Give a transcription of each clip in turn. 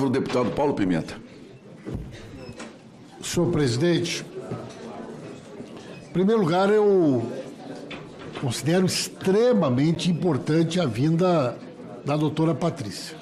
palavra o deputado Paulo Pimenta. Senhor presidente, em primeiro lugar, eu considero extremamente importante a vinda da doutora Patrícia.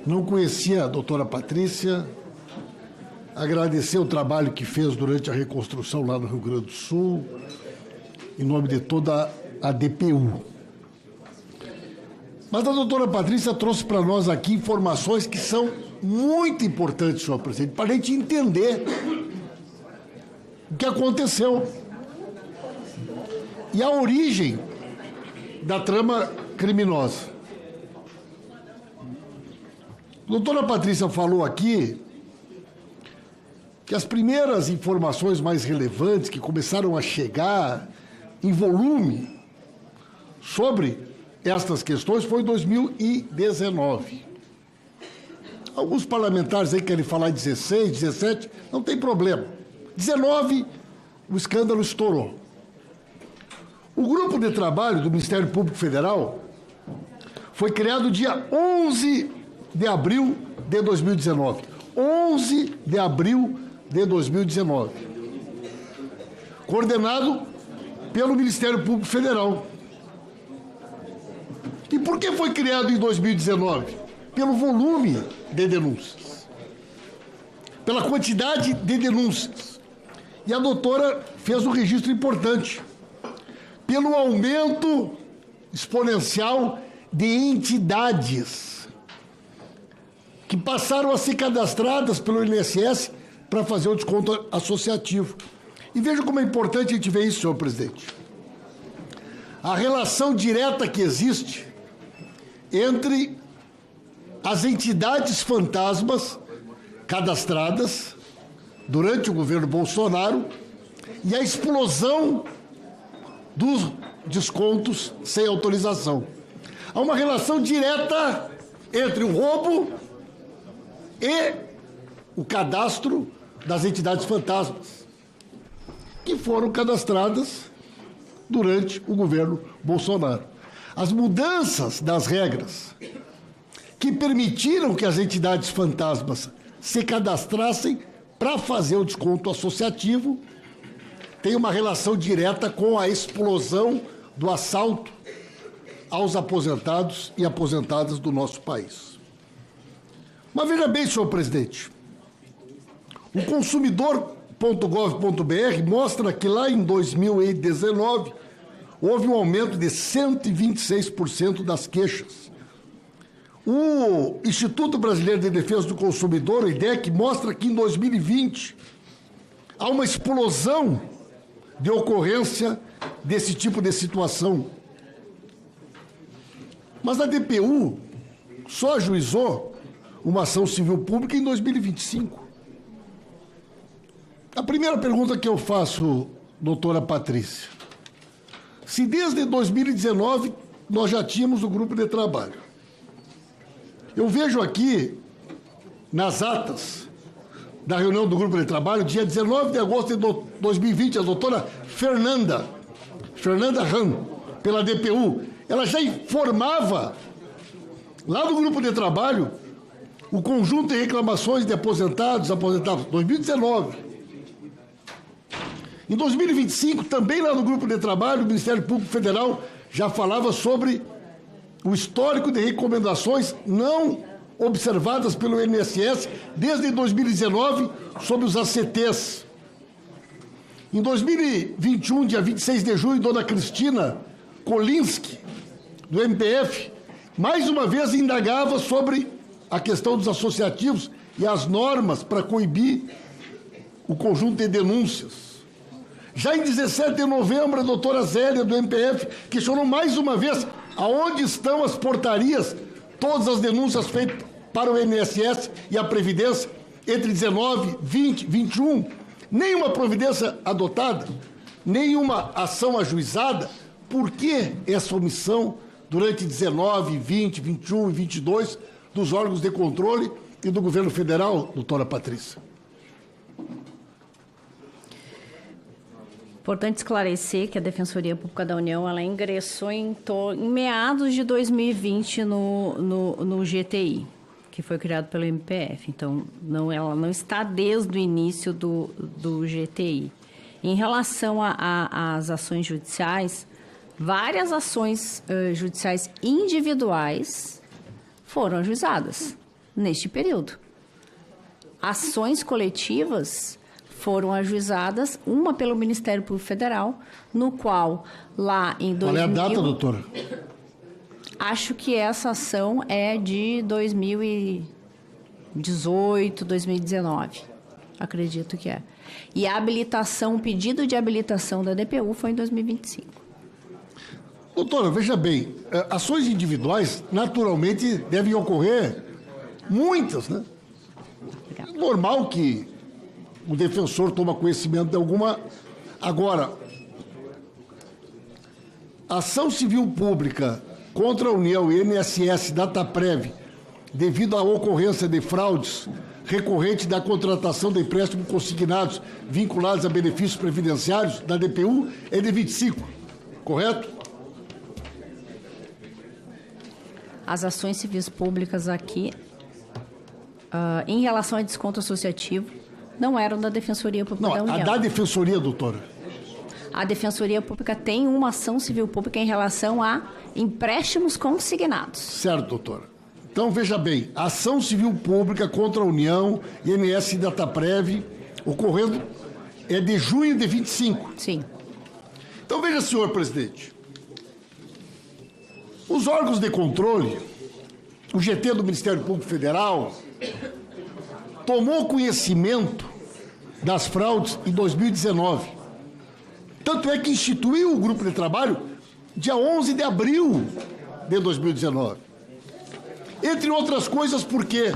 Não conhecia a doutora Patrícia, agradecer o trabalho que fez durante a reconstrução lá no Rio Grande do Sul, em nome de toda a DPU. Mas a doutora Patrícia trouxe para nós aqui informações que são muito importantes, senhor presidente, para a gente entender o que aconteceu e a origem da trama criminosa. A doutora Patrícia falou aqui que as primeiras informações mais relevantes que começaram a chegar em volume sobre estas questões foi em 2019. Alguns parlamentares aí querem falar em 16, 17, não tem problema. 19, o escândalo estourou. O grupo de trabalho do Ministério Público Federal foi criado dia 11 de abril de 2019. 11 de abril de 2019. Coordenado pelo Ministério Público Federal. E por que foi criado em 2019? Pelo volume de denúncias. Pela quantidade de denúncias. E a doutora fez um registro importante. Pelo aumento exponencial de entidades que passaram a ser cadastradas pelo INSS para fazer o desconto associativo. E veja como é importante a gente ver isso, senhor presidente. A relação direta que existe entre as entidades fantasmas cadastradas durante o governo Bolsonaro e a explosão dos descontos sem autorização. Há uma relação direta entre o roubo e o cadastro das entidades fantasmas, que foram cadastradas durante o governo Bolsonaro. As mudanças das regras que permitiram que as entidades fantasmas se cadastrassem para fazer o desconto associativo tem uma relação direta com a explosão do assalto aos aposentados e aposentadas do nosso país. Mas veja bem, senhor presidente, o consumidor.gov.br mostra que lá em 2019 houve um aumento de 126% das queixas. O Instituto Brasileiro de Defesa do Consumidor, o IDEC, mostra que em 2020 há uma explosão de ocorrência desse tipo de situação. Mas a DPU só ajuizou uma ação civil pública em 2025. A primeira pergunta que eu faço, doutora Patrícia, se desde 2019 nós já tínhamos o grupo de trabalho. Eu vejo aqui, nas atas da reunião do grupo de trabalho, dia 19 de agosto de 2020, a doutora Fernanda Ram, pela DPU, ela já informava, lá no grupo de trabalho, o conjunto de reclamações de aposentados, 2019. Em 2025, também lá no grupo de trabalho, o Ministério Público Federal já falava sobre o histórico de recomendações não observadas pelo INSS desde 2019 sobre os ACTs. Em 2021, dia 26 de junho, dona Cristina Kolinski, do MPF, mais uma vez indagava sobre a questão dos associativos e as normas para coibir o conjunto de denúncias. Já em 17 de novembro, a doutora Zélia, do MPF, questionou mais uma vez aonde estão as portarias, todas as denúncias feitas para o INSS e a Previdência entre 19, 20, 21. Nenhuma providência adotada, nenhuma ação ajuizada. Por que essa omissão durante 19, 20, 21 e 22 dos órgãos de controle e do governo federal, doutora Patrícia? Importante esclarecer que a Defensoria Pública da União ela ingressou em meados de 2020 no GTI, que foi criado pelo MPF. Então, ela não está desde o início do GTI. Em relação às ações judiciais, várias ações judiciais individuais foram ajuizadas neste período. Ações coletivas foram ajuizadas, uma pelo Ministério Público Federal, no qual, lá em 2000... Qual é a data, doutora? Acho que essa ação é de 2018, 2019. Acredito que é. E a habilitação, o pedido de habilitação da DPU foi em 2025. Doutora, veja bem, ações individuais naturalmente devem ocorrer muitas, né? É normal que o defensor tome conhecimento de alguma. Agora, ação civil pública contra a União e INSS Dataprev, devido à ocorrência de fraudes recorrente da contratação de empréstimos consignados vinculados a benefícios previdenciários da DPU, é de 25, correto? As ações civis públicas aqui, em relação a desconto associativo, não eram da Defensoria Pública da União. A da Defensoria, doutora. A Defensoria Pública tem uma ação civil pública em relação a empréstimos consignados. Certo, doutora. Então, veja bem, a ação civil pública contra a União, INSS e Dataprev, ocorrendo, é de junho de 25. Sim. Então, veja, senhor presidente, os órgãos de controle, o GT do Ministério Público Federal, tomou conhecimento das fraudes em 2019. Tanto é que instituiu o grupo de trabalho dia 11 de abril de 2019. Entre outras coisas, por quê?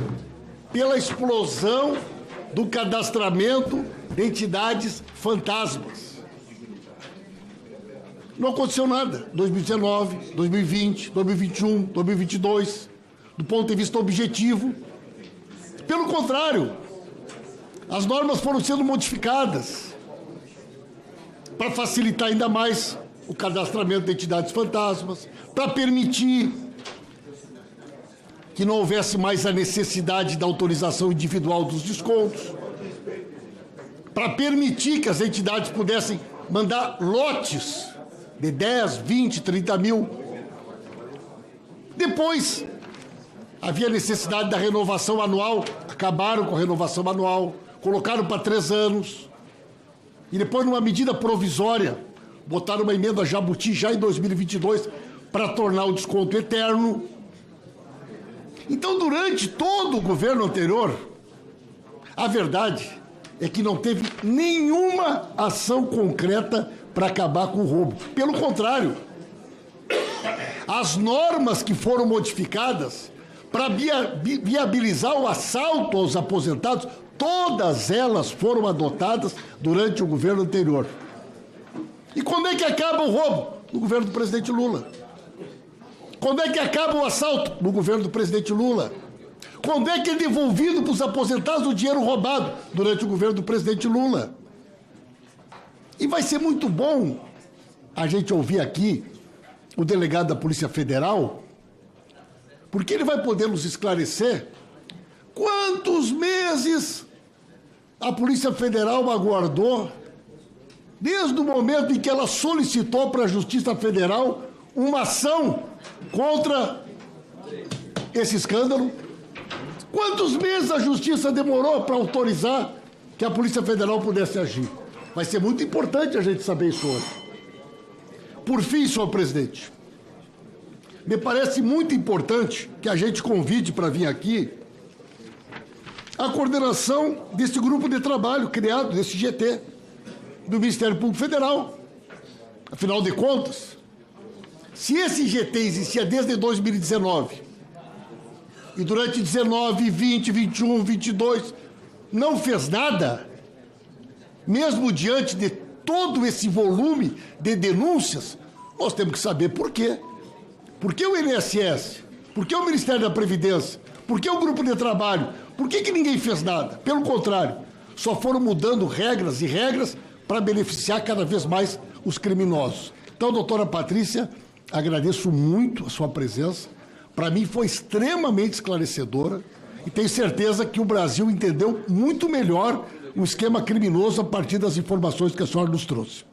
Pela explosão do cadastramento de entidades fantasmas. Não aconteceu nada. 2019, 2020, 2021, 2022, do ponto de vista objetivo. Pelo contrário, as normas foram sendo modificadas para facilitar ainda mais o cadastramento de entidades fantasmas, para permitir que não houvesse mais a necessidade da autorização individual dos descontos, para permitir que as entidades pudessem mandar lotes de 10, 20, 30 mil. Depois, havia necessidade da renovação anual, acabaram com a renovação anual, colocaram para 3 anos, e depois, numa medida provisória, botaram uma emenda Jabuti já em 2022 para tornar o desconto eterno. Então, durante todo o governo anterior, a verdade é que não teve nenhuma ação concreta para acabar com o roubo. Pelo contrário, as normas que foram modificadas para viabilizar o assalto aos aposentados, todas elas foram adotadas durante o governo anterior. E quando é que acaba o roubo? No governo do presidente Lula. Quando é que acaba o assalto? No governo do presidente Lula. Quando é que é devolvido para os aposentados o dinheiro roubado? Durante o governo do presidente Lula. E vai ser muito bom a gente ouvir aqui o delegado da Polícia Federal, porque ele vai poder nos esclarecer quantos meses a Polícia Federal aguardou, desde o momento em que ela solicitou para a Justiça Federal uma ação contra esse escândalo. Quantos meses a Justiça demorou para autorizar que a Polícia Federal pudesse agir? Vai ser muito importante a gente saber isso hoje. Por fim, senhor presidente, me parece muito importante que a gente convide para vir aqui a coordenação desse grupo de trabalho criado, desse GT, do Ministério Público Federal. Afinal de contas, se esse GT existia desde 2019, e durante 19, 20, 21, 22, não fez nada, mesmo diante de todo esse volume de denúncias, nós temos que saber por quê. Por que o INSS? Por que o Ministério da Previdência? Por que o grupo de trabalho? Por que ninguém fez nada? Pelo contrário, só foram mudando regras e regras para beneficiar cada vez mais os criminosos. Então, doutora Patrícia, agradeço muito a sua presença. Para mim foi extremamente esclarecedora. E tenho certeza que o Brasil entendeu muito melhor o esquema criminoso a partir das informações que a senhora nos trouxe.